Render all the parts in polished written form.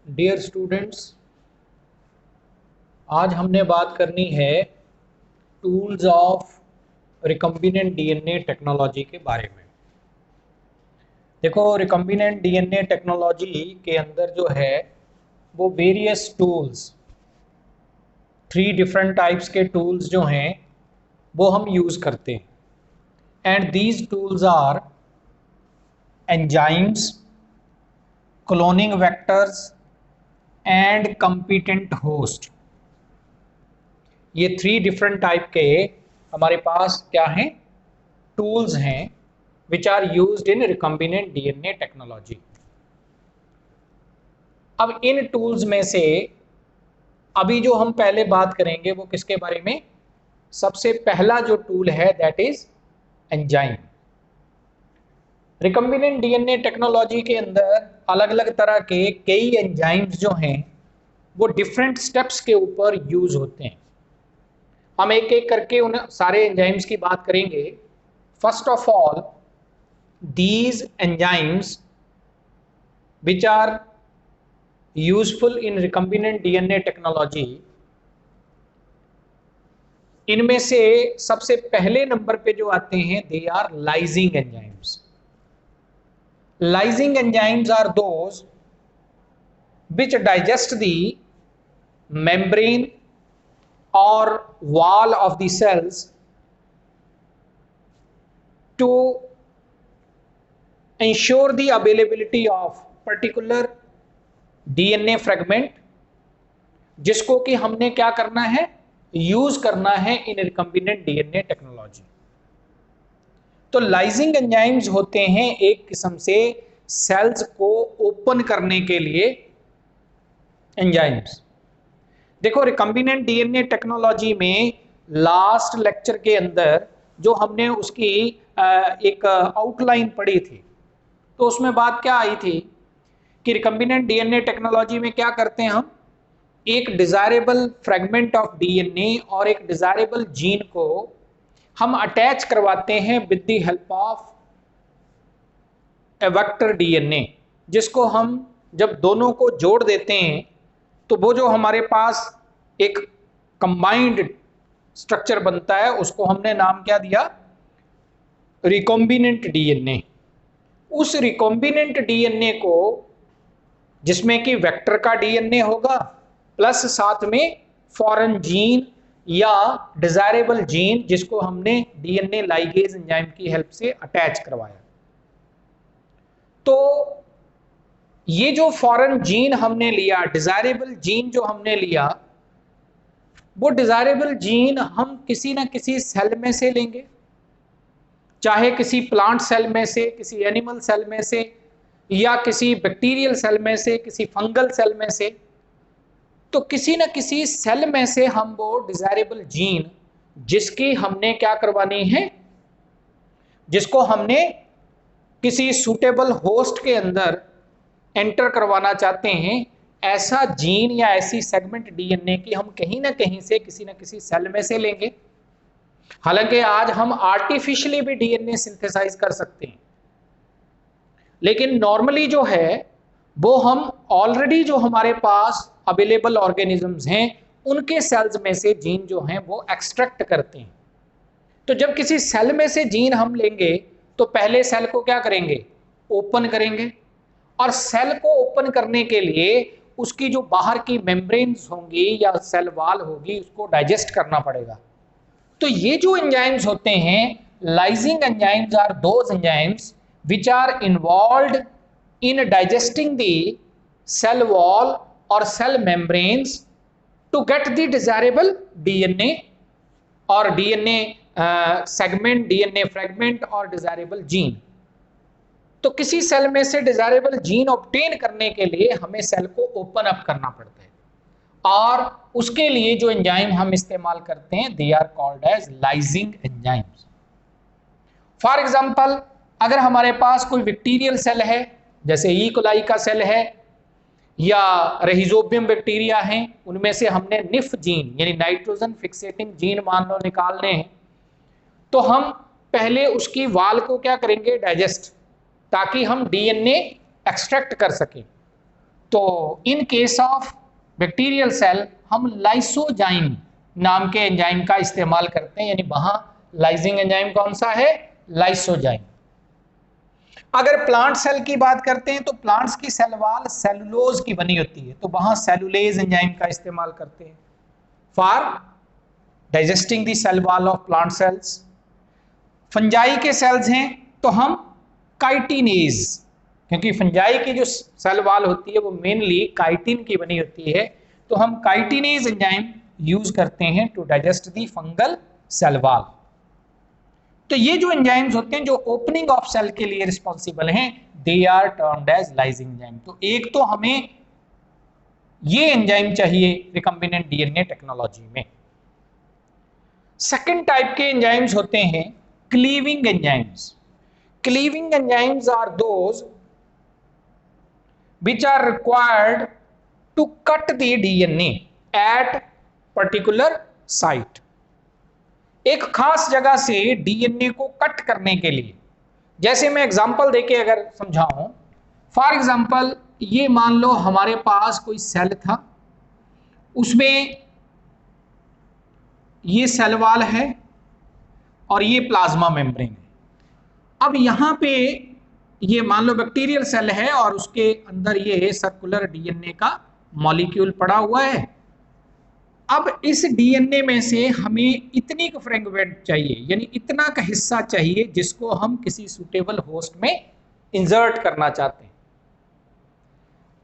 Dear students, आज हमने बात करनी है tools of recombinant DNA technology के बारे में। देखो, रिकम्बिनेंट डीएनए टेक्नोलॉजी के अंदर जो है वो वेरियस टूल्स, 3 डिफरेंट टाइप्स के टूल्स जो हैं वो हम यूज़ करते हैं। And these tools are enzymes, cloning vectors and competent host. ये 3 डिफरेंट टाइप के हमारे पास क्या हैं, टूल्स हैं which are used in recombinant DNA technology. अब इन टूल्स में से अभी जो हम पहले बात करेंगे वो किसके बारे में? सबसे पहला जो टूल है that is enzyme. Recombinant DNA technology के अंदर अलग अलग तरह के कई एंजाइम्स जो हैं वो डिफरेंट स्टेप्स के ऊपर यूज होते हैं। हम एक एक करके उन सारे एंजाइम्स की बात करेंगे। First of all, these enzymes which are useful in recombinant DNA technology, इनमें से सबसे पहले नंबर पे जो आते हैं they are lysing enzymes. Lysing enzymes are those which digest the membrane or wall of the cells to ensure the availability of particular DNA fragment, जिसको कि हमने क्या करना है, यूज करना है इन रिकम्बिनेंट डीएनए टेक्नोलॉजी। तो लाइजिंग एंजाइम्स होते हैं एक किस्म से सेल्स को ओपन करने के लिए एंजाइम्स। देखो, रिकम्बिनेंट डीएनए टेक्नोलॉजी में लास्ट लेक्चर के अंदर जो हमने उसकी एक आउटलाइन पढ़ी थी, तो उसमें बात क्या आई थी कि रिकम्बिनेंट डीएनए टेक्नोलॉजी में क्या करते हैं, हम एक डिजायरेबल फ्रेगमेंट ऑफ डीएनए और एक डिजायरेबल जीन को हम अटैच करवाते हैं with the help of A vector DNA, जिसको हम जब दोनों को जोड़ देते हैं तो वो जो हमारे पास एक कंबाइंड स्ट्रक्चर बनता है उसको हमने नाम क्या दिया, रिकॉम्बिनेंट डीएनए। उस रिकॉम्बिनेंट डीएनए को, जिसमें कि वेक्टर का डीएनए होगा प्लस साथ में फॉरेन जीन या डिजायरेबल जीन, जिसको हमने डीएनए लाइगेज एंजाइम की हेल्प से अटैच करवाया। तो ये जो फॉरेन जीन हमने लिया, डिजायरेबल जीन जो हमने लिया, वो डिजायरेबल जीन हम किसी ना किसी सेल में से लेंगे, चाहे किसी प्लांट सेल में से, किसी एनिमल सेल में से, या किसी बैक्टीरियल सेल में से, किसी फंगल सेल में से। तो किसी ना किसी सेल में से हम वो डिजायरेबल जीन, जिसकी हमने क्या करवानी है, जिसको हमने किसी सूटेबल होस्ट के अंदर एंटर करवाना चाहते हैं, ऐसा जीन या ऐसी सेगमेंट डीएनए की हम कहीं ना कहीं से किसी ना किसी सेल में से लेंगे। हालांकि आज हम आर्टिफिशियली भी डीएनए सिंथेसाइज कर सकते हैं, लेकिन नॉर्मली जो है वो हम ऑलरेडी जो हमारे पास अवेलेबल ऑर्गेनिजम्स हैं उनके सेल्स में से जीन जो हैं वो एक्सट्रैक्ट करते हैं। तो जब किसी सेल में से जीन हम लेंगे तो पहले सेल को क्या करेंगे, ओपन करेंगे, और सेल को ओपन करने के लिए उसकी जो बाहर की मेम्ब्रेन्स होंगी या सेल वॉल होगी उसको डाइजेस्ट करना पड़ेगा। तो ये जो एंजाइम्स होते हैं, lysing enzymes are those enzymes which are involved in digesting the cell wall और cell membranes to get the desirable DNA और डीएनए सेगमेंट, डीएनए फ्रेगमेंट और डिजायरेबल जीन। तो किसी सेल में से डिजायरेबल जीन ऑब्टेन करने के लिए हमें सेल को ओपन अप करना पड़ता है, और उसके लिए जो एंजाइम हम इस्तेमाल करते हैं they are called as lysing enzymes. For example, अगर हमारे पास कोई बैक्टीरियल सेल है, जैसे ई कोलाई का सेल है या रहिजोबियम बैक्टीरिया है, उनमें से हमने निफ जीन यानी नाइट्रोजन फिक्सेटिंग जीन मान लो निकालने हैं, तो हम पहले उसकी वाल को क्या करेंगे, डाइजेस्ट, ताकि हम डीएनए एक्सट्रैक्ट कर सकें। तो in case of bacterial cell हम लाइसोजाइम नाम के एंजाइम का इस्तेमाल करते हैं, यानी वहां लाइजिंग एंजाइम कौन सा है? लाइसोजाइम। अगर प्लांट सेल की बात करते हैं तो प्लांट्स की सेल वॉल सेलुलोज की बनी होती है, तो वहां सेलुलेज एंजाइम का इस्तेमाल करते हैं for digesting the cell wall of plant cells. Fungi के सेल्स हैं तो हम काइटिनेज, क्योंकि फंजाई की जो सेल वॉल होती है वो मेनली काइटिन की बनी होती है, तो हम काइटिनेज एंजाइम यूज करते हैं to digest the fungal cell wall. तो ये जो एंजाइम्स होते हैं जो ओपनिंग ऑफ सेल के लिए रिस्पॉन्सिबल हैं, they are termed as lysing enzyme. तो एक तो हमें ये एंजाइम चाहिए रिकम्बिनेंट डीएनए टेक्नोलॉजी में। सेकेंड टाइप के एंजाइम्स होते हैं cleaving enzymes. Cleaving enzymes are those which are required to cut the DNA at particular site। एक खास जगह से डीएनए को कट करने के लिए, जैसे मैं एग्जांपल देके अगर समझाऊं, फॉर एग्जांपल ये मान लो हमारे पास कोई सेल था, उसमें ये सेल वॉल है और ये प्लाज्मा मेम्ब्रेन है। अब यहां पे ये मान लो बैक्टीरियल सेल है और उसके अंदर ये सर्कुलर डीएनए का मॉलिक्यूल पड़ा हुआ है। अब इस डीएनए में से हमें इतनी का फ्रेगमेंट चाहिए, यानी इतना का हिस्सा चाहिए जिसको हम किसी सुटेबल होस्ट में इंसर्ट करना चाहते हैं।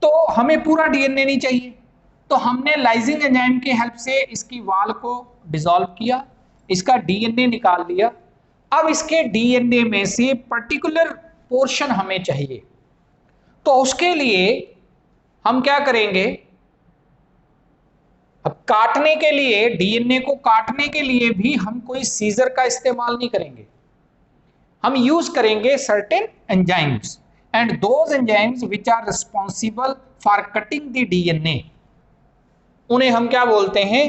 तो हमें पूरा डीएनए नहीं चाहिए, तो हमने लाइजिंग एंजाइम के हेल्प से इसकी वॉल को डिसॉल्व किया, इसका डीएनए निकाल लिया। अब इसके डीएनए में से पर्टिकुलर पोर्शन हमें चाहिए, तो उसके लिए हम क्या करेंगे? अब काटने के लिए, डीएनए को काटने के लिए भी हम कोई सीजर का इस्तेमाल नहीं करेंगे, हम यूज करेंगे certain enzymes, and those enzymes which are responsible for cutting the DNA, उन्हें हम क्या बोलते हैं?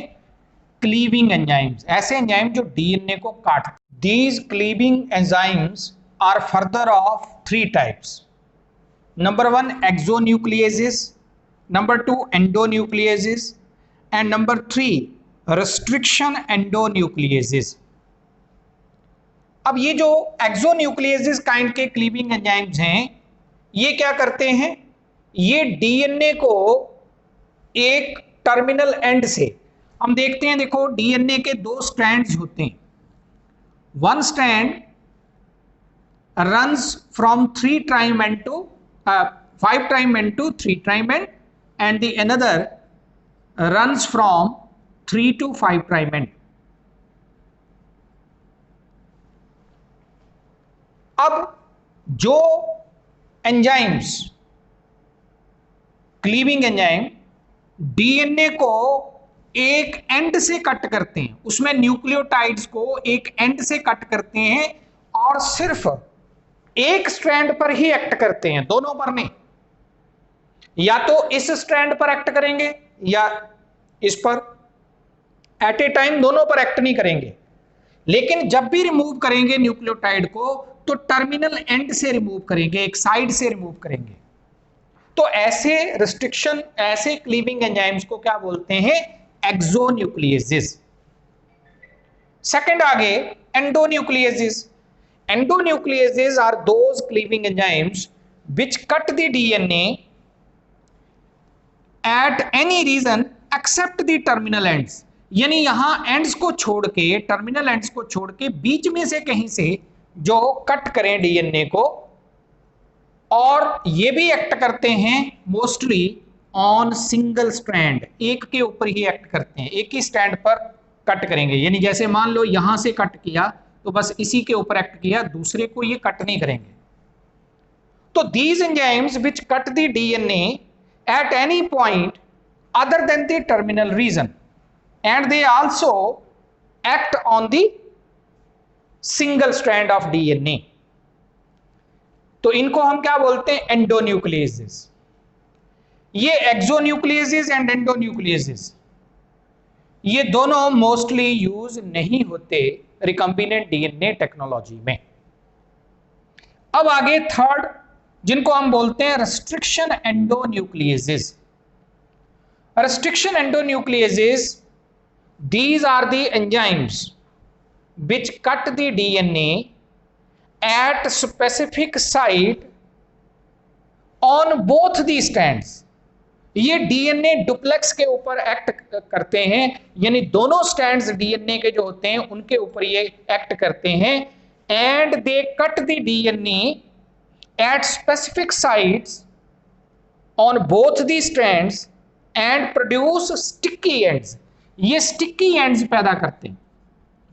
Cleaving enzymes. ऐसे एंजाइम जो डीएनए को काट। These cleaving enzymes are further of three types. Number 1 exonucleases, number 2 endonucleases, and number 3 restriction endonucleases। अब ये जो एक्सोन्यूक्लियेसेस काइंड के क्लीविंग एंजाइम्स हैं, ये क्या करते हैं? ये डीएनए को एक टर्मिनल एंड से, हम देखते हैं, देखो डीएनए के दो स्ट्रैंड्स होते हैं। One strand runs from 3' end to 5' end to 3' end, and the another runs from 3 to 5' end। अब जो एंजाइम्स, क्लीविंग एंजाइम डीएनए को एक एंड से कट करते हैं, उसमें न्यूक्लियोटाइड्स को एक एंड से कट करते हैं और सिर्फ एक स्ट्रैंड पर ही एक्ट करते हैं, दोनों पर नहीं। या तो इस स्ट्रैंड पर एक्ट करेंगे या इस पर, एट ए टाइम दोनों पर एक्ट नहीं करेंगे। लेकिन जब भी रिमूव करेंगे न्यूक्लियोटाइड को तो टर्मिनल एंड से रिमूव करेंगे, एक साइड से रिमूव करेंगे। तो ऐसे रिस्ट्रिक्शन, ऐसे क्लीविंग एंजाइम्स को क्या बोलते हैं? एक्सोन्यूक्लियेसेस। सेकंड आगे एंडोन्यूक्लियेसेस। Endonucleases are those cleaving enzymes which cut the DNA at any region except the terminal ends। यानी यहां एंड्स को छोड़ के, टर्मिनल एंड्स को छोड़ के बीच में से कहीं से जो कट करें डीएनए को, और ये भी एक्ट करते हैं मोस्टली ऑन सिंगल स्ट्रैंड, एक के ऊपर ही एक्ट करते हैं, एक ही स्टैंड पर कट करेंगे। यानी जैसे मान लो यहां से कट किया तो बस इसी के ऊपर एक्ट किया, दूसरे को ये कट नहीं करेंगे। तो these enzymes which cut the DNA at any point other than the terminal region, and they also act on the single strand of DNA. तो इनको हम क्या बोलते हैं? एंडोन्यूक्लियेसेस। ये एक्सोन्यूक्लियेसेस एंड एंडोन्यूक्लियेसेस, ये दोनों मोस्टली यूज नहीं होते रिकम्बिनेंट डीएनए टेक्नोलॉजी में। अब आगे थर्ड जिनको हम बोलते हैं restriction endonucleases. Restriction endonucleases, these are the enzymes which cut the DNA at specific site on both the strands। ये डीएनए डुप्लेक्स के ऊपर एक्ट करते हैं, यानी दोनों स्ट्रैंड्स डीएनए के जो होते हैं उनके ऊपर ये एक्ट करते हैं। And they cut the DNA at specific sites on both the strands and produce sticky ends. ये स्टिकी एंड्स पैदा करते हैं,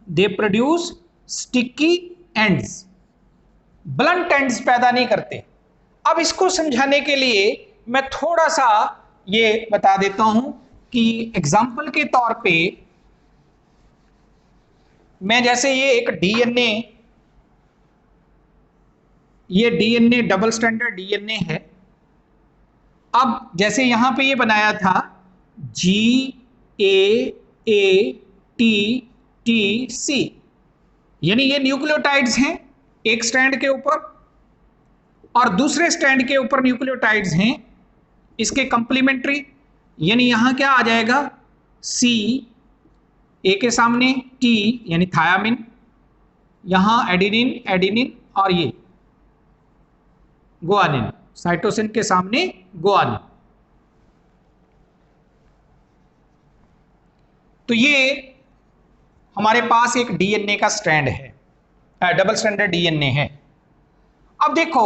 they produce sticky ends, blunt ends पैदा नहीं करते। अब इसको समझाने के लिए मैं थोड़ा सा ये बता देता हूं कि एग्जाम्पल के तौर पे मैं जैसे ये एक डीएनए, ये डीएनए डबल स्टैंडर्ड डीएनए है। अब जैसे यहां पे ये बनाया था GAATTC, यानी ये न्यूक्लियोटाइड्स हैं एक स्ट्रैंड के ऊपर और दूसरे स्ट्रैंड के ऊपर न्यूक्लियोटाइड्स हैं इसके कंप्लीमेंट्री, यानी यहां क्या आ जाएगा C, A के सामने T यानी थायामिन, यहां एडिनिन एडिनिन और ये गुआनिन, साइटोसिन के सामने गुआनिन। तो ये हमारे पास एक डीएनए का स्ट्रैंड है, डबल स्टैंडर्ड डीएनए है। अब देखो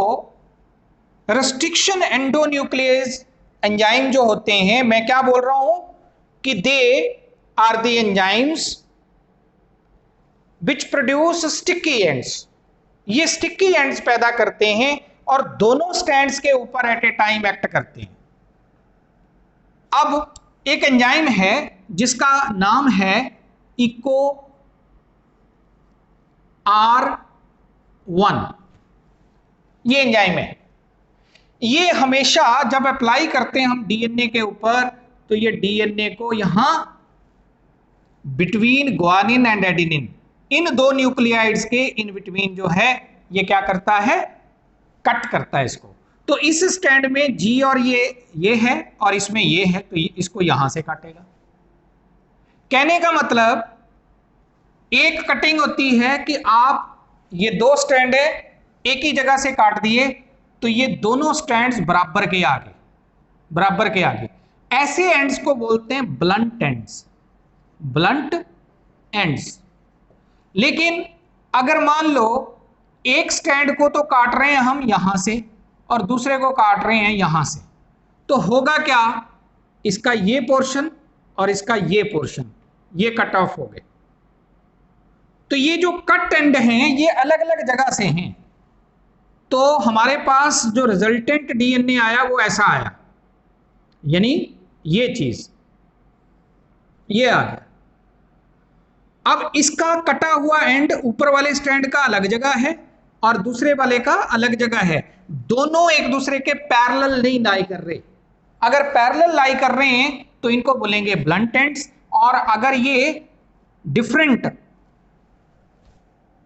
रेस्ट्रिक्शन एंडोन्यूक्लियेज एंजाइम जो होते हैं, मैं क्या बोल रहा हूं कि they are the enzymes which produce sticky ends. ये स्टिकी एंड्स पैदा करते हैं और दोनों स्ट्रैंड्स के ऊपर एट ए टाइम एक्ट करते हैं। अब एक एंजाइम है जिसका नाम है इको R1, ये एंजाइम है। ये हमेशा जब अप्लाई करते हैं हम डीएनए के ऊपर तो ये डीएनए को यहां बिटवीन ग्वानिन एंड एडिनिन, इन दो न्यूक्लियाइड्स के इन बिटवीन जो है ये क्या करता है, कट करता है इसको। तो इस स्टैंड में जी और ये है और इसमें ये है, तो इसको यहां से काटेगा। कहने का मतलब एक कटिंग होती है कि आप ये दो स्ट्रैंड है एक ही जगह से काट दिए तो ये दोनों स्ट्रैंड्स बराबर के आगे, बराबर के आगे। ऐसे एंड्स को बोलते हैं ब्लंट एंड्स, ब्लंट एंड्स। लेकिन अगर मान लो एक स्ट्रैंड को तो काट रहे हैं हम यहां से और दूसरे को काट रहे हैं यहां से, तो होगा क्या, इसका ये पोर्शन और इसका ये पोर्शन ये कट ऑफ हो गए। तो ये जो कट एंड हैं ये अलग अलग जगह से हैं, तो हमारे पास जो रिजल्टेंट डीएनए आया वो ऐसा आया, यानी ये चीज ये आ गया। अब इसका कटा हुआ एंड ऊपर वाले स्ट्रैंड का अलग जगह है और दूसरे वाले का अलग जगह है, दोनों एक दूसरे के पैरेलल नहीं लाई कर रहे। अगर पैरेलल लाई कर रहे हैं तो इनको बोलेंगे ब्लंट एंड्स, और अगर ये डिफरेंट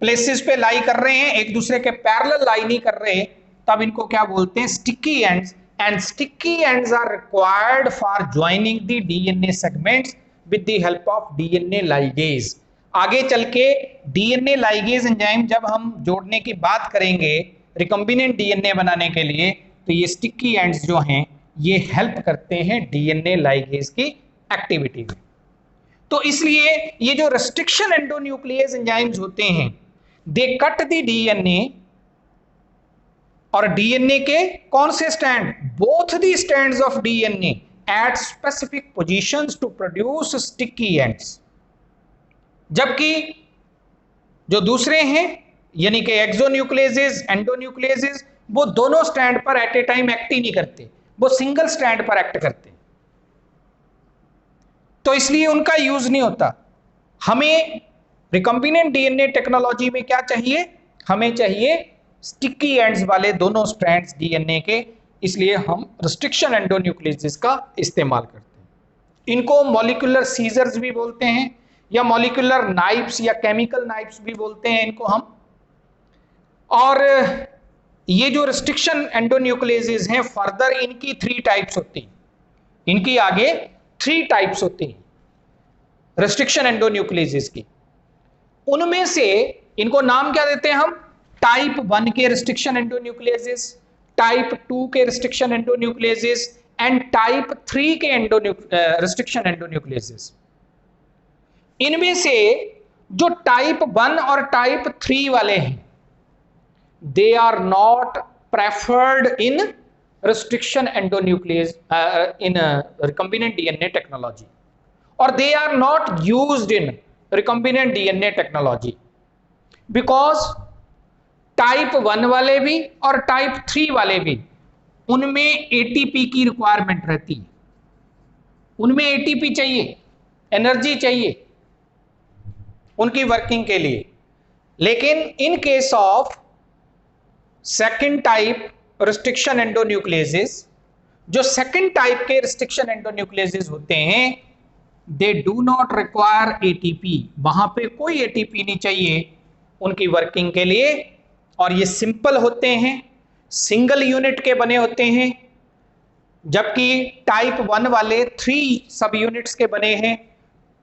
प्लेसेस पे लाई कर रहे हैं, एक दूसरे के पैरेलल लाई नहीं कर रहे, तब इनको क्या बोलते हैं, sticky ends. And sticky ends are required for joining the DNA segments with the help of DNA ligase. आगे चल के डीएनए लाइगेज एंजाइम जब हम जोड़ने की बात करेंगे रिकॉम्बिनेंट डीएनए बनाने के लिए, तो ये स्टिकी एंड्स जो हैं ये हेल्प करते हैं डीएनए लाइगेज की एक्टिविटी में। तो इसलिए ये जो रेस्ट्रिक्शन एंडोन्यूक्लियेज एंजाइम्स होते हैं, दे कट द डीएनए, और डीएनए के कौन से stand, both the stands of DNA at specific positions to produce sticky ends. जबकि जो दूसरे हैं यानी कि एक्सोन्यूक्लियेजेस एंडोन्यूक्लियेजेस, वो दोनों स्टैंड पर एट ए टाइम एक्ट ही नहीं करते, वो सिंगल स्टैंड पर एक्ट करते, तो इसलिए उनका यूज नहीं होता। हमें रिकॉम्बिनेंट डीएनए टेक्नोलॉजी में क्या चाहिए, हमें चाहिए स्टिकी एंड्स वाले दोनों स्ट्रैंड्स डीएनए के, इसलिए हम रेस्ट्रिक्शन एंडोन्यूक्लियेजेस का इस्तेमाल करते हैं। इनको मॉलिक्यूलर सीजर्स भी बोलते हैं या मॉलिक्यूलर नाइफ्स या केमिकल नाइफ्स भी बोलते हैं इनको हम। और ये जो रिस्ट्रिक्शन एंडोन्यूक्लियेजेस हैं, फर्दर इनकी 3 टाइप्स होती हैं, इनकी आगे 3 टाइप्स होती हैं रिस्ट्रिक्शन एंडोन्यूक्लियेजेस की। उनमें से इनको नाम क्या देते हैं हम? टाइप 1 के रिस्ट्रिक्शन एंडोन्यूक्लियेजेस, टाइप 2 के रिस्ट्रिक्शन एंडोन्यूक्लियेजेस एंड टाइप 3 के रिस्ट्रिक्शन एंडोन्यूक्लियेजेस। इनमें से जो टाइप 1 और टाइप 3 वाले हैं, they are not preferred in restriction endonuclease in recombinant DNA technology, और they are not used in recombinant DNA technology because type 1 वाले भी और टाइप 3 वाले भी, उनमें एटीपी की रिक्वायरमेंट रहती है, उनमें एटीपी चाहिए, एनर्जी चाहिए उनकी वर्किंग के लिए। लेकिन in case of second type restriction endonucleases, जो सेकंड टाइप के रिस्ट्रिक्शन एंडोन्यूक्लियेजेस होते हैं, they do not require ATP, वहां पे कोई एटीपी नहीं चाहिए उनकी वर्किंग के लिए, और ये सिंपल होते हैं, सिंगल यूनिट के बने होते हैं, जबकि टाइप 1 वाले 3 सब यूनिट्स के बने हैं,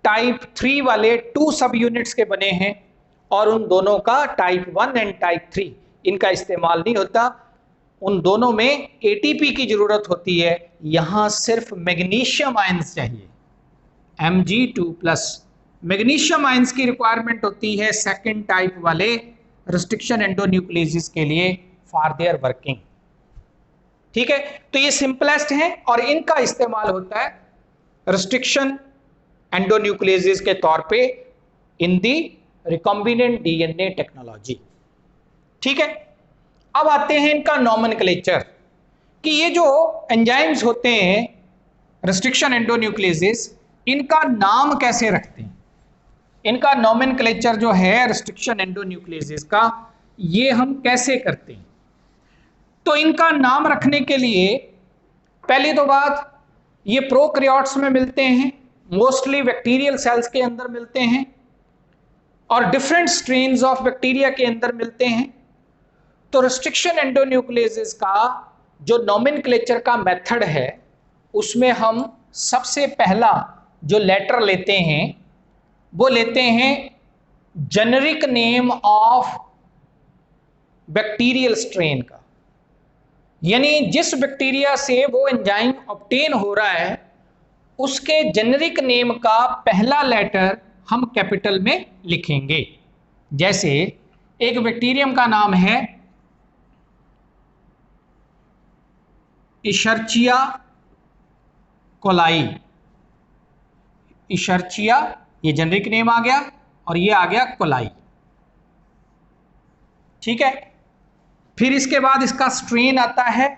टाइप 3 वाले 2 सब यूनिट्स के बने हैं, और उन दोनों का टाइप 1 एंड टाइप 3 इनका इस्तेमाल नहीं होता, उन दोनों में एटीपी की जरूरत होती है। यहां सिर्फ मैग्नीशियम आयंस चाहिए, Mg2+, मैग्नीशियम आयंस की रिक्वायरमेंट होती है सेकंड टाइप वाले रिस्ट्रिक्शन एंडोन्यूक्लियेजेस के लिए फॉर देयर वर्किंग। ठीक है, तो ये सिंपलेस्ट है और इनका इस्तेमाल होता है रिस्ट्रिक्शन एंडोन्यूक्लियेजेस के तौर पे इन दी रिकॉम्बिनेंट डीएनए टेक्नोलॉजी। ठीक है, अब आते हैं इनका नॉमेनक्लेचर कि ये जो एंजाइम्स होते हैं रिस्ट्रिक्शन एंडोन्यूक्लियेजेस, इनका नाम कैसे रखते हैं, इनका नॉमेनक्लेचर जो है रिस्ट्रिक्शन एंडोन्यूक्लियेजेस का, ये हम कैसे करते हैं। तो इनका नाम रखने के लिए पहली तो बात, ये प्रोकैरियोट्स में मिलते हैं, मोस्टली बैक्टीरियल सेल्स के अंदर मिलते हैं और डिफरेंट स्ट्रेन्स ऑफ बैक्टीरिया के अंदर मिलते हैं। तो रिस्ट्रिक्शन एंडोन्यूक्लियेजेस का जो नॉमेनक्लेचर का मेथड है, उसमें हम सबसे पहला जो लेटर लेते हैं वो लेते हैं generic name of bacterial strain का, यानी जिस बैक्टीरिया से वो एंजाइम ऑब्टेन हो रहा है उसके जेनेरिक नेम का पहला लेटर हम कैपिटल में लिखेंगे। जैसे एक बैक्टीरियम का नाम है इशर्चिया कोलाई, इशर्चिया ये जेनेरिक नेम आ गया और ये आ गया कोलाई। ठीक है, फिर इसके बाद इसका स्ट्रेन आता है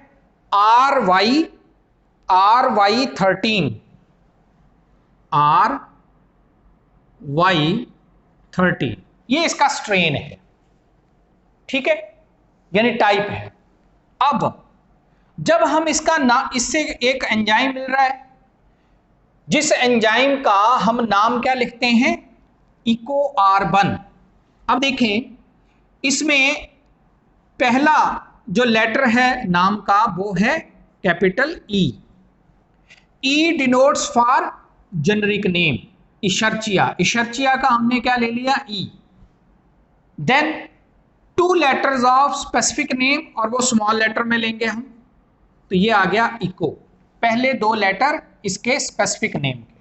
RY13, RY13, ये इसका स्ट्रेन है। ठीक है, यानी टाइप है। अब जब हम इसका इससे एक एंजाइम मिल रहा है, जिस एंजाइम का हम नाम क्या लिखते हैं, इकोआर1। अब देखें, इसमें पहला जो लेटर है नाम का वो है capital E। E denotes for generic name, Escherichia, Escherichia का हमने क्या ले लिया, E। Then 2 letters of specific name, और वो स्मॉल लेटर में लेंगे हम, तो ये आ गया इको, पहले 2 लेटर इसके स्पेसिफिक नेम के।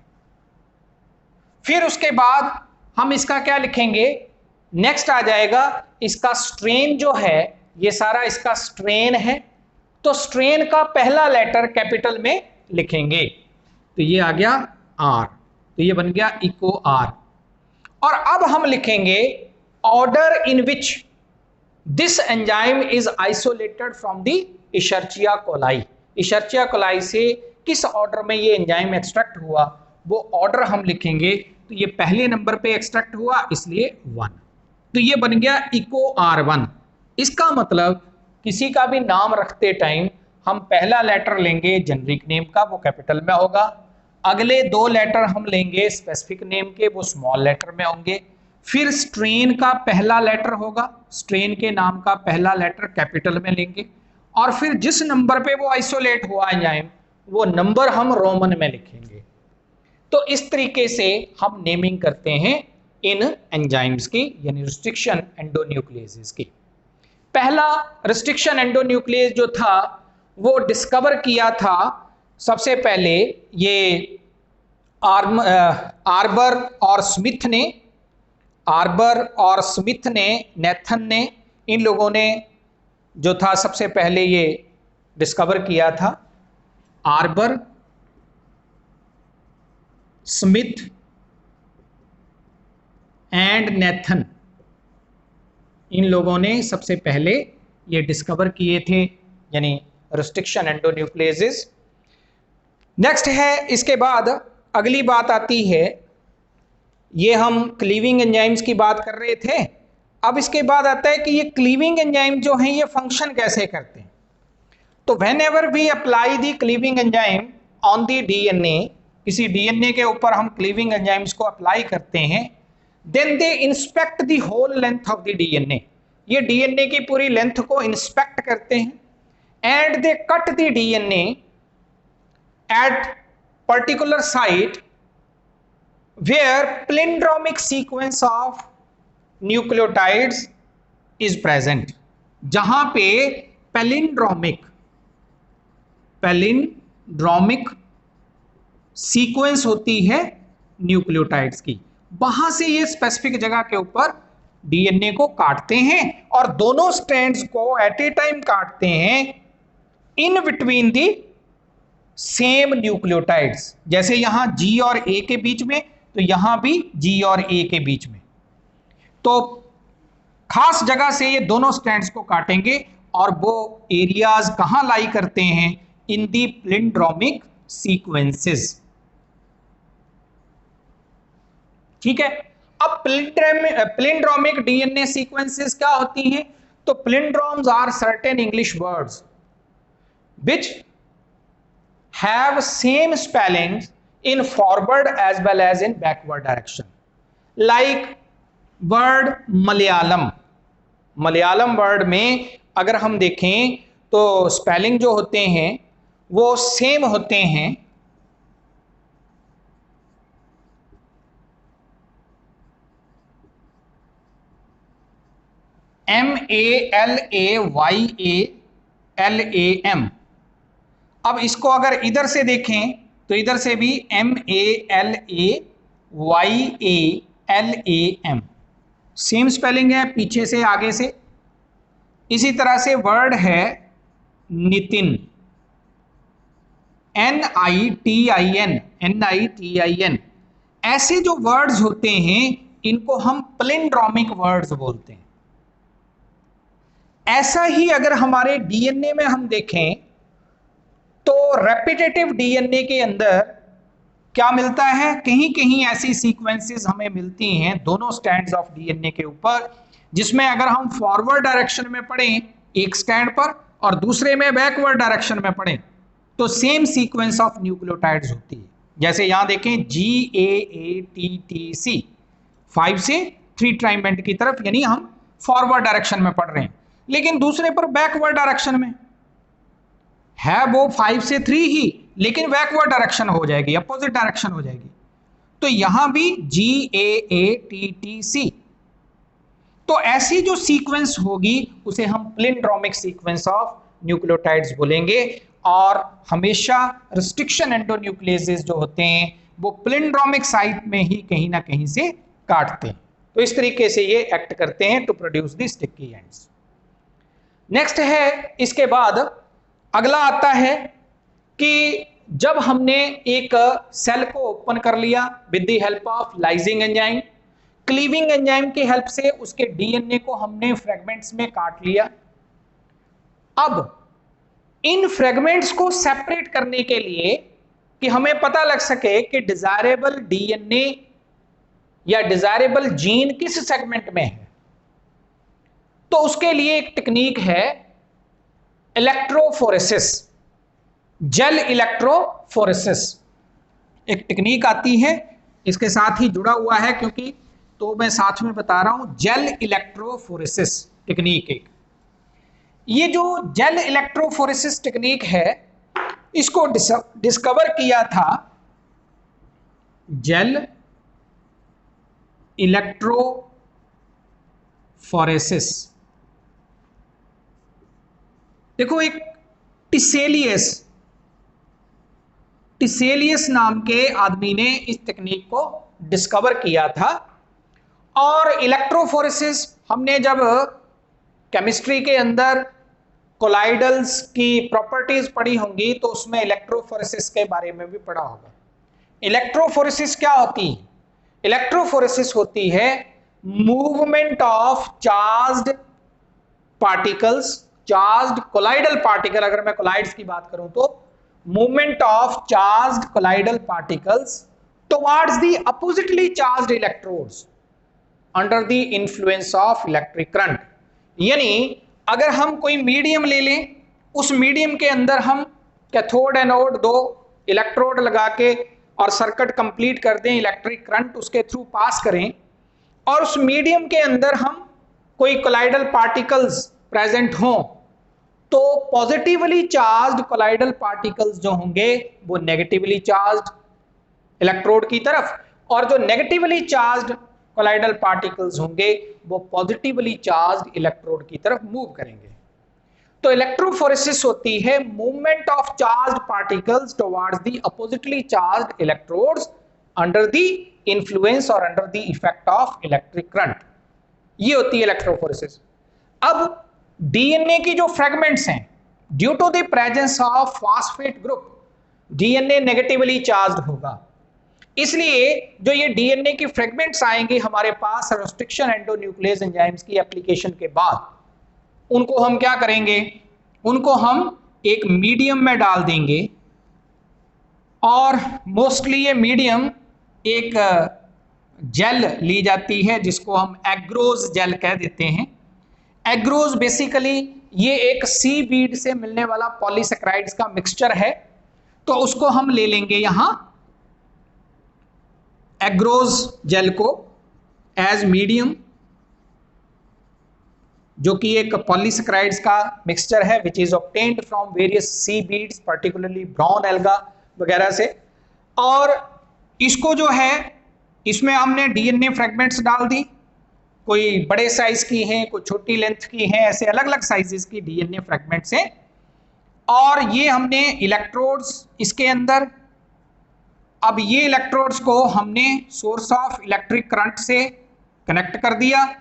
फिर उसके बाद हम इसका क्या लिखेंगे, नेक्स्ट आ जाएगा इसका स्ट्रेन जो है, ये सारा इसका स्ट्रेन है, तो स्ट्रेन का पहला लेटर कैपिटल में लिखेंगे, तो ये आ गया R, तो ये बन गया इको R। और अब हम लिखेंगे order in which this enzyme is isolated from the Escherichia coli, Escherichia coli से किस ऑर्डर में ये एंजाइम एक्सट्रैक्ट हुआ वो ऑर्डर हम लिखेंगे। तो ये पहले नंबर पे एक्सट्रैक्ट हुआ इसलिए 1, तो ये बन गया इको R1। इसका मतलब किसी का भी नाम रखते टाइम हम पहला लेटर लेंगे जेनेरिक नेम का, वो कैपिटल में होगा, अगले 2 लेटर हम लेंगे स्पेसिफिक नेम के, वो स्मॉल लेटर में होंगे, फिर स्ट्रेन का पहला लेटर होगा, स्ट्रेन के नाम का पहला लेटर कैपिटल में लेंगे, और फिर जिस नंबर पे वो आइसोलेट हुआ एंजाइम वो नंबर हम रोमन में लिखेंगे। तो इस तरीके से हम नेमिंग करते हैं इन एंजाइम्स की, यानी रिस्ट्रिक्शन एंडोन्यूक्लियेसेस की। पहला रिस्ट्रिक्शन एंडोन्यूक्लियेज जो था वो डिस्कवर किया था सबसे पहले ये आर्बर और स्मिथ ने, नेथन ने, इन लोगों ने जो था सबसे पहले ये डिस्कवर किया था। आर्बर, स्मिथ एंड नेथन, इन लोगों ने सबसे पहले ये डिस्कवर किए थे, यानी रिस्ट्रिक्शन एंडोन्यूक्लियेसेस। नेक्स्ट है, इसके बाद अगली बात आती है, ये हम क्लीविंग एंजाइम्स की बात कर रहे थे, अब इसके बाद आता है कि ये क्लीविंग एंजाइम जो हैं ये फंक्शन कैसे करते हैं। तो whenever we apply the cleaving enzyme on the DNA, किसी डीएनए के ऊपर हम क्लीविंग एंजाइम्स को अप्लाई करते हैं, then they inspect the whole length of the DNA, ये डीएनए की पूरी लेंथ को इंस्पेक्ट करते हैं, and they cut the DNA at particular site where palindromic sequence of nucleotides is present, जहां पे पैलिंड्रोमिक सीक्वेंस होती है न्यूक्लियोटाइड्स की, वहां से ये स्पेसिफिक जगह के ऊपर डीएनए को काटते हैं और दोनों स्ट्रैंड्स को एट ए टाइम काटते हैं in between the same nucleotides. जैसे यहां जी और ए के बीच में, तो यहां भी जी और ए के बीच में, तो खास जगह से ये दोनों स्ट्रैंड्स को काटेंगे, और वो एरियाज कहां लाई करते हैं, इन दी पैलिंड्रोमिक सीक्वेंसेस। ठीक है, अब पैलिंड्रोमिक डीएनए सीक्वेंसेस क्या होती हैं, तो palindromes are certain English words which have same spellings in forward as well as in backward direction, like word Malayalam. Malayalam word में अगर हम देखें तो स्पेलिंग जो होते हैं वो सेम होते हैं, MALAYALAM। अब इसको अगर इधर से देखें तो इधर से भी MALAYALAM, सेम स्पेलिंग है पीछे से आगे से। इसी तरह से वर्ड है नितिन, NITIN। ऐसे जो वर्ड्स होते हैं इनको हम पैलिंड्रोमिक वर्ड्स बोलते हैं। ऐसा ही अगर हमारे डीएनए में हम देखें तो रेपिटेटिव डीएनए के अंदर क्या मिलता है, कहीं कहीं ऐसी सीक्वेंसेस हमें मिलती हैं दोनों स्टैंड्स ऑफ डीएनए के ऊपर, जिसमें अगर हम फॉरवर्ड डायरेक्शन में पढ़ें एक स्टैंड पर और दूसरे में बैकवर्ड डायरेक्शन में पढ़ें तो सेम सीक्वेंस ऑफ न्यूक्लियोटाइड्स होती है। जैसे यहां देखें GAATTC, 5 से 3 ट्राइमेंट की तरफ, यानी हम फॉरवर्ड डायरेक्शन में पढ़ रहे हैं, लेकिन दूसरे पर बैकवर्ड डायरेक्शन में है वो 5 से 3 ही, लेकिन बैकवर्ड डायरेक्शन हो जाएगी, अपोजिट डायरेक्शन हो जाएगी। तो यहां भी GAATTC। तो ऐसी जो सीक्वेंस होगी उसे हम पैलिंड्रोमिक सीक्वेंस ऑफ न्यूक्लियोटाइड्स बोलेंगे, और हमेशा रिस्ट्रिक्शन एंडोन्यूक्लियेसेस जो होते हैं वो पैलिंड्रोमिक साइट में ही कहीं ना कहीं से काटते हैं। तो इस तरीके से ये एक्ट करते हैं to produce the sticky ends. Next है, इसके बाद अगला आता है कि जब हमने एक सेल को ओपन कर लिया with the help of lysing enzyme, cleaving enzyme की हेल्प से उसके डीएनए को हमने फ्रेगमेंट्स में काट लिया। अब इन फ्रेगमेंट्स को सेपरेट करने के लिए कि हमें पता लग सके कि डिजायरेबल डीएनए या डिजायरेबल जीन किस सेगमेंट में है, तो उसके लिए एक टेक्निक है इलेक्ट्रोफोरेसिस, जेल इलेक्ट्रोफोरेसिस एक टेक्निक आती है, इसके साथ ही जुड़ा हुआ है क्योंकि, तो मैं साथ में बता रहा हूं जेल इलेक्ट्रोफोरेसिस टेक्निक। एक ये जो जेल इलेक्ट्रोफोरेसिस टेक्निक है इसको डिस्कवर किया था जेल इलेक्ट्रोफोरेसिस। देखो एक टिसेलियस नाम के आदमी ने इस टेक्निक को डिस्कवर किया था। और इलेक्ट्रोफोरेसिस हमने जब केमिस्ट्री के अंदर कोलाइडल्स की प्रॉपर्टीज पढ़ी होंगी तो उसमें इलेक्ट्रोफोरेसिस के बारे में भी पढ़ा होगा। इलेक्ट्रोफोरेसिस क्या होती है? इलेक्ट्रोफोरेसिस होती है movement of charged particles, charged colloidal particle. अगर मैं कोलाइड्स की बात करूं तो movement of charged colloidal particles towards the oppositely charged electrodes under the influence of electric current. यानी अगर हम कोई मीडियम ले लें, उस मीडियम के अंदर हम कैथोड एनोड दो इलेक्ट्रोड लगा के और सर्किट कंप्लीट कर दें, इलेक्ट्रिक करंट उसके थ्रू पास करें, और उस मीडियम के अंदर हम कोई कोलाइडल पार्टिकल्स प्रेजेंट हों, तो पॉजिटिवली चार्ज्ड कोलाइडल पार्टिकल्स जो होंगे वो नेगेटिवली चार्ज्ड इलेक्ट्रोड की तरफ, और जो नेगेटिवली चार्ज्ड कोलाइडल पार्टिकल्स होंगे वो पॉजिटिवली चार्ज्ड इलेक्ट्रोड की तरफ मूव करेंगे। तो इलेक्ट्रोफोरेसिस होती है movement of charged particles towards the oppositely charged electrodes under the influence और under the effect of electric current. ये होती है इलेक्ट्रोफोरेसिस। अब डीएनए की जो फ्रेगमेंट्स हैं, due to the presence of phosphate group, DNA negatively charged होगा, इसलिए जो ये डीएनए की फ्रेगमेंट्स आएंगे हमारे पास रेस्ट्रिक्शन एंडोन्यूक्लियस एंजाइम्स की एप्लीकेशन के बाद, उनको हम क्या करेंगे, उनको हम एक मीडियम में डाल देंगे, और मोस्टली ये मीडियम एक जेल ली जाती है जिसको हम एग्रोज जेल कह देते हैं। एग्रोज बेसिकली ये एक सी बीड से मिलने वाला पॉलीसेक्राइड्स का मिक्सचर है, तो उसको हम ले लेंगे यहां एग्रोज जेल को एज मीडियम, जो कि एक पॉलीसेक्राइड्स का मिक्सचर है which is obtained from various sea weeds particularly brown alga वगैरह से। और इसको जो है इसमें हमने डीएनए फ्रेगमेंट्स डाल दी, कोई बड़े साइज की हैं, कोई छोटी लेंथ की हैं, ऐसे अलग अलग साइजेस की डीएनए फ्रेगमेंट्स हैं। और ये हमने इलेक्ट्रोड्स इसके अंदर, अब ये इलेक्ट्रोड्स को हमने सोर्स ऑफ इलेक्ट्रिक करंट से कनेक्ट कर दिया।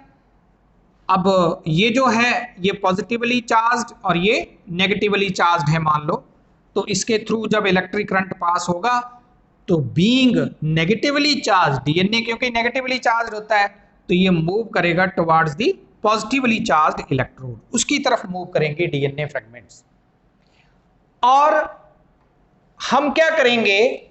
अब ये जो है ये पॉजिटिवली चार्ज्ड और ये नेगेटिवली चार्ज्ड है मान लो, तो इसके थ्रू जब इलेक्ट्रिक करंट पास होगा तो बीइंग नेगेटिवली चार्ज डीएनए क्योंकि नेगेटिवली चार्ज होता है तो ये मूव करेगा towards the positively charged electrode, उसकी तरफ मूव करेंगे डीएनए फ्रेगमेंट्स। और हम क्या करेंगे,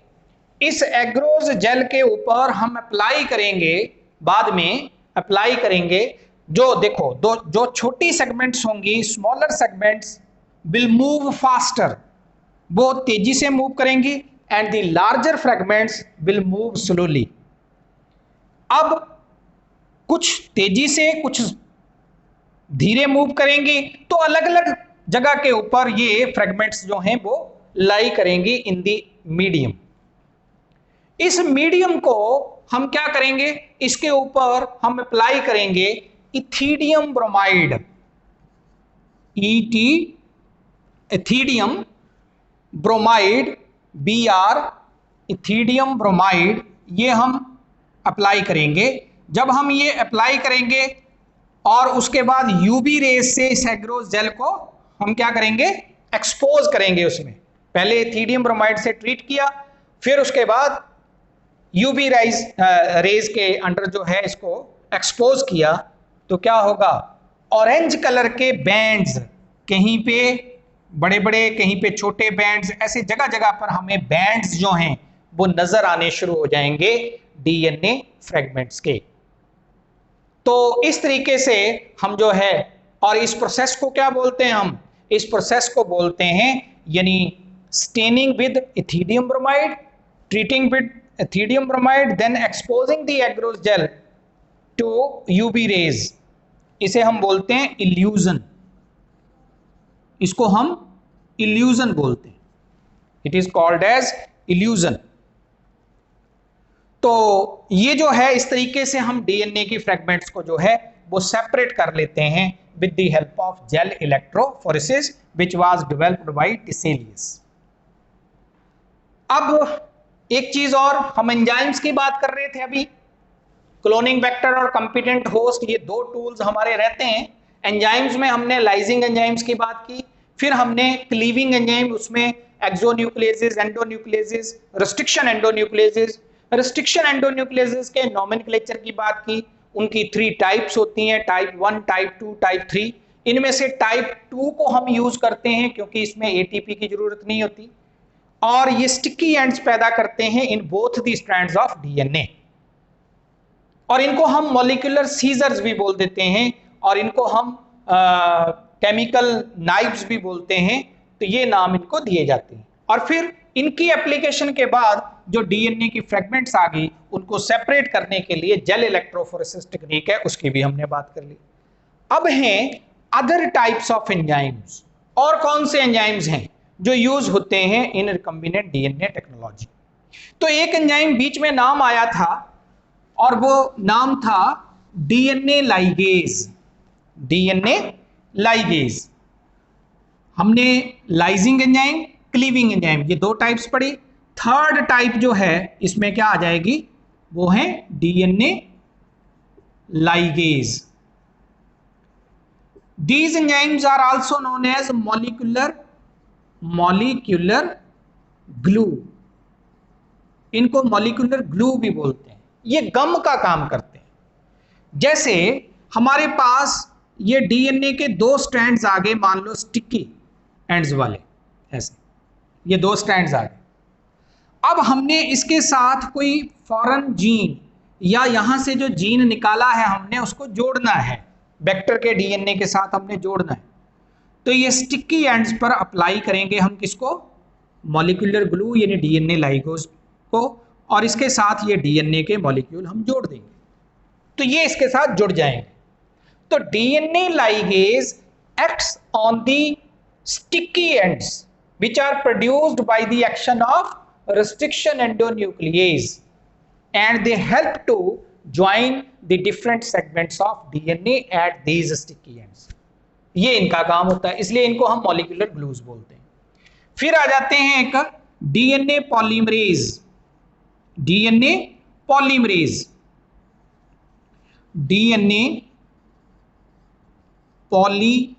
इस एग्रोज जेल के ऊपर हम अप्लाई करेंगे, बाद में अप्लाई करेंगे, जो देखो जो छोटी सेगमेंट्स होंगी, smaller segments will move faster, वो तेजी से मूव करेंगी, and the larger fragments will move slowly. अब कुछ तेजी से कुछ धीरे मूव करेंगी, तो अलग अलग जगह के ऊपर ये फ्रेगमेंट्स जो हैं वो लाई करेंगी इन दी मीडियम। इस मीडियम को हम क्या करेंगे, इसके ऊपर हम अप्लाई करेंगे ethidium bromide, ethidium bromide, Br ethidium bromide, ये हम अप्लाई करेंगे। जब हम ये अप्लाई करेंगे और उसके बाद यूवी रेज से इस एग्रोज जेल को हम क्या करेंगे, एक्सपोज करेंगे। उसमें पहले इथीडियम ब्रोमाइड से ट्रीट किया, फिर उसके बाद यूवी रेज के अंडर जो है इसको एक्सपोज किया, तो क्या होगा, ऑरेंज कलर के बैंड्स, कहीं पे बड़े बड़े कहीं पे छोटे बैंड्स, ऐसे जगह जगह पर हमें बैंड्स जो हैं वो नजर आने शुरू हो जाएंगे डीएनए फ्रेगमेंट्स के। तो इस तरीके से हम जो है, और इस प्रोसेस को क्या बोलते हैं, हम इस प्रोसेस को बोलते हैं यानी staining with ethidium bromide, treating with ethidium bromide, then exposing the agarose gel to UV rays, इसे हम बोलते हैं इल्यूजन, इसको हम इल्यूजन बोलते हैं, it is called as elution. तो ये जो है इस तरीके से हम डीएनए की फ्रेगमेंट्स को जो है वो सेपरेट कर लेते हैं with the help of gel electrophoresis which was developed by Tiselius. अब एक चीज और, हम एंजाइम्स की बात कर रहे थे अभी, क्लोनिंग वेक्टर और कंपिटेंट होस्ट, ये दो टूल्स हमारे रहते हैं एंजाइम्स में। हमने लाइजिंग एंजाइम्स की बात की, फिर हमने क्लीविंग एंजाइम, उसमें एक्सोन्यूक्लियेसेस, एंडोन्यूक्लियेसेस, रेस्ट्रिक्शन एंडोन्यूक्लियेसेस, रेस्ट्रिक्शन एंडोन्यूक्लियेसेस के नोमेनक्लेचर की बात की। उनकी 3 टाइप्स होती हैं, टाइप 1, टाइप 2, टाइप 3। इनमें से टाइप 2 को हम यूज करते हैं क्योंकि इसमें एटीपी की जरूरत नहीं होती, और ये स्टिकी एंड्स पैदा करते हैं in both the strands of DNA, और इनको हम मॉलिक्यूलर सीजर्स भी बोल देते हैं, और इनको हम केमिकल नाइव्स भी बोलते हैं। तो ये नाम इनको दिए जाते हैं। और फिर इनकी एप्लीकेशन के बाद जो डीएनए की फ्रेगमेंट्स आ गई, उनको सेपरेट करने के लिए जेल इलेक्ट्रोफोरेसिस टेक्निक है, उसकी भी हमने बात कर ली। अब हैं अदर टाइप्स ऑफ एंजाइम्स। और कौन से एंजाइम्स हैं जो यूज होते हैं इन रिकॉम्बिनेंट डीएनए टेक्नोलॉजी? तो एक एंजाइम बीच में नाम आया था, और वो नाम था डीएनए लाइगेज। डीएनए लाइगेज, हमने लाइजिंग एंजाइम, क्लीविंग एंजाइम, ये 2 टाइप्स पढ़ी। थर्ड टाइप जो है इसमें क्या आ जाएगी, वो है DNA ligase. These enzymes are also known as molecular glue। इनको मॉलिक्यूलर ग्लू भी बोलते हैं। ये गम का काम करते हैं। जैसे हमारे पास ये डीएनए के 2 स्ट्रैंड्स आ गए, मान लो स्टिकी एंड्स वाले, ऐसे ये 2 स्ट्रैंड्स आ गए। अब हमने इसके साथ कोई फॉरेन जीन, या यहां से जो जीन निकाला है हमने उसको जोड़ना है, वेक्टर के डीएनए के साथ हमने जोड़ना है। तो ये स्टिकी एंड्स पर अप्लाई करेंगे हम किसको, मॉलिक्यूलर ग्लू यानी डीएनए लाइगेज को, और इसके साथ ये डीएनए के मॉलिक्यूल हम जोड़ देंगे, तो ये इसके साथ जुड़ जाएंगे। तो DNA ligase acts on the sticky ends which are produced by the action of restriction endonuclease, and they help to join the different segments of DNA at these sticky ends। ये इनका काम होता है, इसलिए इनको हम मॉलिक्यूलर ग्लूज बोलते हैं। फिर आ जाते हैं एक DNA polymerase. DNA polymerase, DNA polymerase,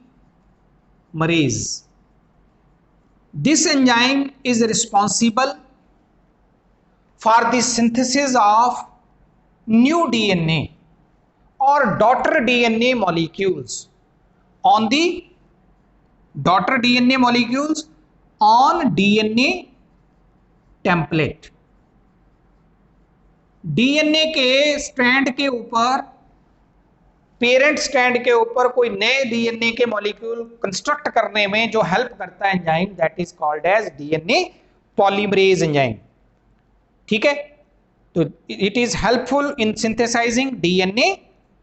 this enzyme is responsible for the synthesis of new DNA or daughter DNA molecules on the daughter DNA molecules on DNA template। DNA के strand के ऊपर, parent strand के ऊपर कोई नए DNA के molecule construct करने में जो हेल्प करता है enzyme, that is called as DNA polymerase enzyme. ठीक है, तो it is helpful in synthesising DNA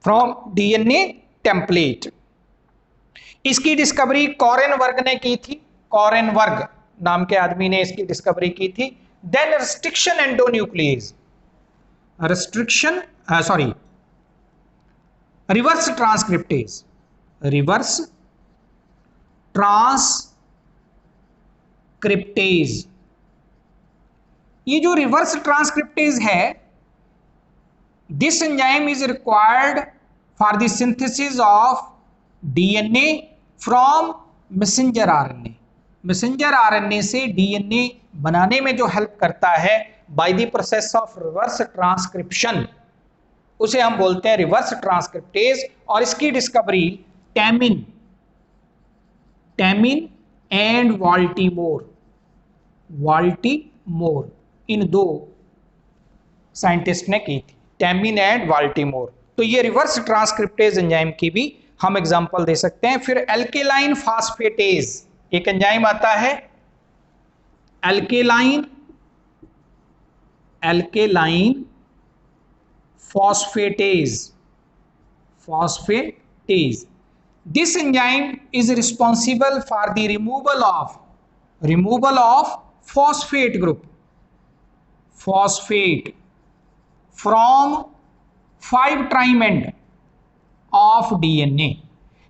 from DNA template. इसकी डिस्कवरी कॉरेन वर्ग ने की थी, कॉरेन वर्ग नाम के आदमी ने इसकी डिस्कवरी की थी। Then restriction endonuclease, reverse transcriptase, reverse transcriptase. ये जो रिवर्स ट्रांसक्रिप्टेज है, this enzyme is required for the synthesis of DNA from messenger RNA. Messenger RNA से डीएनए बनाने में जो हेल्प करता है by the process of reverse transcription, उसे हम बोलते हैं रिवर्स ट्रांसक्रिप्टेज। और इसकी discovery Temin and Baltimore in 2 scientist ने की थी, टैमिन एंड वाल्टीमोर। तो ये रिवर्स ट्रांसक्रिप्टेज एंजाइम की भी हम एग्जांपल दे सकते हैं। फिर एल्केलाइन फास्फेटेज, एक एंजाइम आता है alkaline phosphatase. phosphatase. This enzyme is responsible for the removal of phosphate group, phosphate, from 5' end of DNA.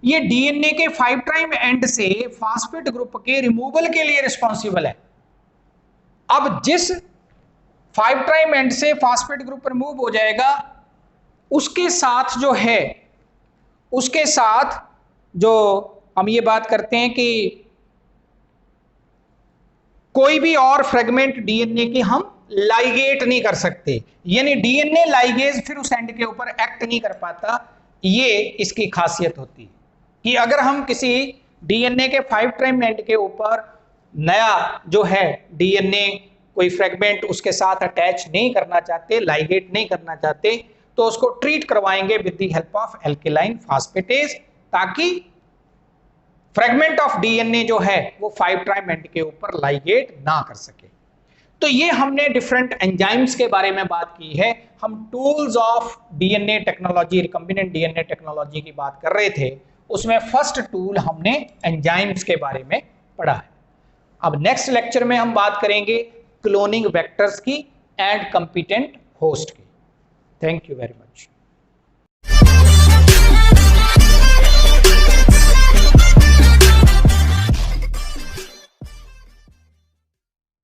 ये डीएनए के 5' एंड से फास्फेट ग्रुप के रिमूवल के लिए रिस्पॉन्सिबल है। अब जिस 5' एंड से फास्फेट ग्रुप रिमूव हो जाएगा, उसके साथ जो है, उसके साथ जो हम ये बात करते हैं कि कोई भी और फ्रेगमेंट डीएनए की हम लाइगेट नहीं कर सकते, यानी डीएनए लाइगेज फिर उस एंड के ऊपर एक्ट नहीं कर पाता। ये इसकी खासियत होती है कि अगर हम किसी डीएनए के 5' एंड के ऊपर नया जो है डीएनए कोई फ्रेगमेंट उसके साथ अटैच नहीं करना चाहते, लाइगेट नहीं करना चाहते, तो उसको ट्रीट करवाएंगे with the help of alkaline phosphatase, ताकि फ्रेगमेंट ऑफ डीएनए जो है वो 5' एंड के ऊपर लाइगेट ना कर सके। तो ये हमने डिफरेंट एंजाइम्स के बारे में बात की है। हम tools of DNA technology, recombinant DNA technology की बात कर रहे थे, उसमें फर्स्ट टूल हमने एंजाइम्स के बारे में पढ़ा है। अब नेक्स्ट लेक्चर में हम बात करेंगे क्लोनिंग वेक्टर्स की एंड कंपिटेंट होस्ट की। Thank you very much.